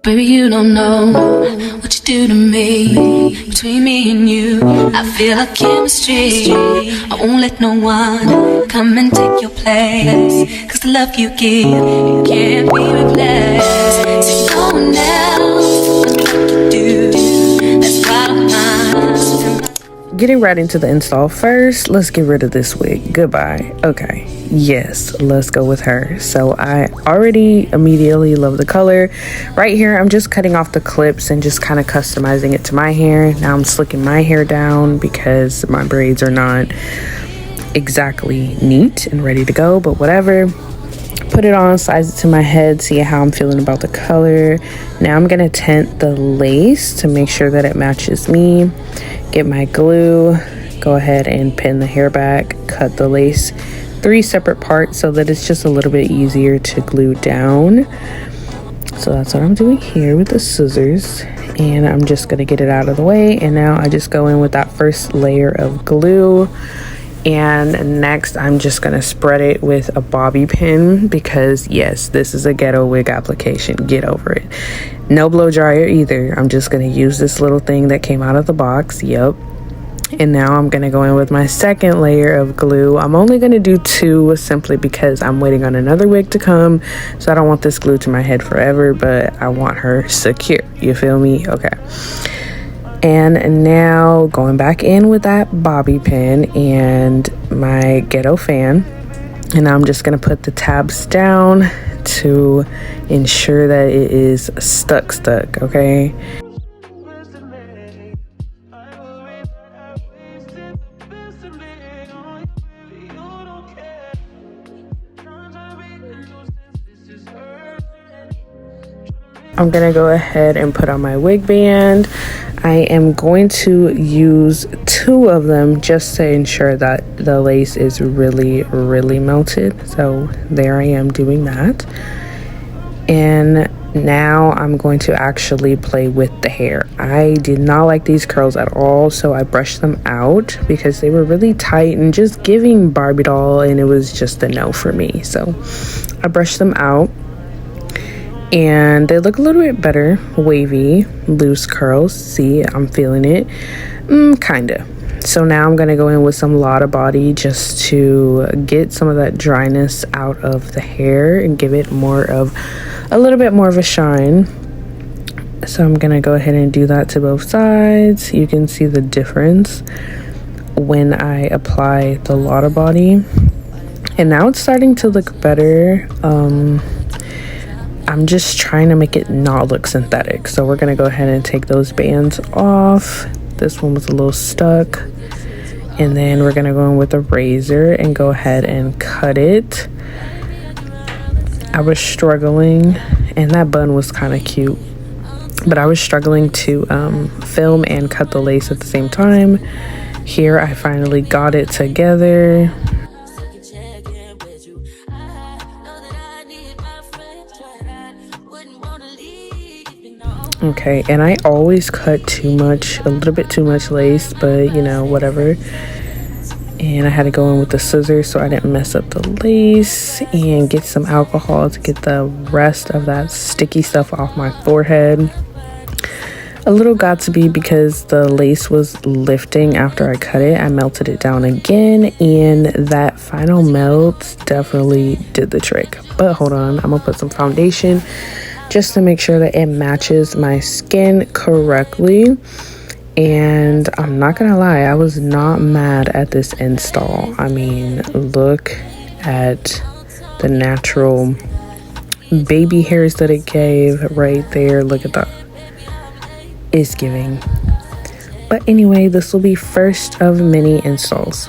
Baby, you don't know what you do to me. Between me and you, I feel like chemistry. I won't let no one come and take your place. Cause the love you give, it can't be replaced. See, no one else knows what you do. That's bottom line. Getting right into the install. First, let's get rid of this wig. Goodbye. Okay, yes, let's go with her. So I already immediately love the color. Right here, I'm just cutting off the clips and just kind of customizing it to my hair. Now I'm slicking my hair down because my braids are not exactly neat and ready to go, but whatever. Put it on, size it to my head, see how I'm feeling about the color. Now I'm gonna tint the lace to make sure that it matches me. Get my glue, go ahead and pin the hair back, cut the lace 3 separate parts so that it's just a little bit easier to glue down. So that's what I'm doing here with the scissors, and I'm just gonna get it out of the way. And now I just go in with that first layer of glue, and next I'm just gonna spread it with a bobby pin because yes, this is a ghetto wig application. Get over it. No blow dryer either. I'm just gonna use this little thing that came out of the box. Yep. And now I'm gonna go in with my second layer of glue. I'm only gonna do 2 simply because I'm waiting on another wig to come, so I don't want this glued to my head forever, but I want her secure. You feel me? Okay. And now going back in with that bobby pin and my ghetto fan, and I'm just gonna put the tabs down to ensure that it is stuck, okay? I'm gonna go ahead and put on my wig band. I am going to use 2 of them just to ensure that the lace is really melted. So there I am doing that. And now I'm going to actually play with the hair. I did not like these curls at all, so I brushed them out because they were really tight and just giving Barbie doll, and it was just a no for me. So I brushed them out. And they look a little bit better, wavy, loose curls. See, I'm feeling it, kinda. So now I'm gonna go in with some Lotta Body just to get some of that dryness out of the hair and give it a little bit more of a shine. So I'm gonna go ahead and do that to both sides. You can see the difference when I apply the Lotta Body, and now it's starting to look better. I'm just trying to make it not look synthetic. So we're gonna go ahead and take those bands off. This one was a little stuck. And then we're gonna go in with a razor and go ahead and cut it. I was struggling, and that bun was kind of cute, but I was struggling to film and cut the lace at the same time. Here I finally got it together. Okay, and I always cut too much, a little bit too much lace, but you know, whatever. And I had to go in with the scissors so I didn't mess up the lace, and get some alcohol to get the rest of that sticky stuff off my forehead. A little got to be because the lace was lifting after I cut it. I melted it down again, and that final melt definitely did the trick. But hold on, I'm gonna put some foundation just to make sure that it matches my skin correctly. And I'm not gonna lie, I was not mad at this install. I mean, look at the natural baby hairs that it gave right there. Look at that. It's giving. But anyway, this will be first of many installs.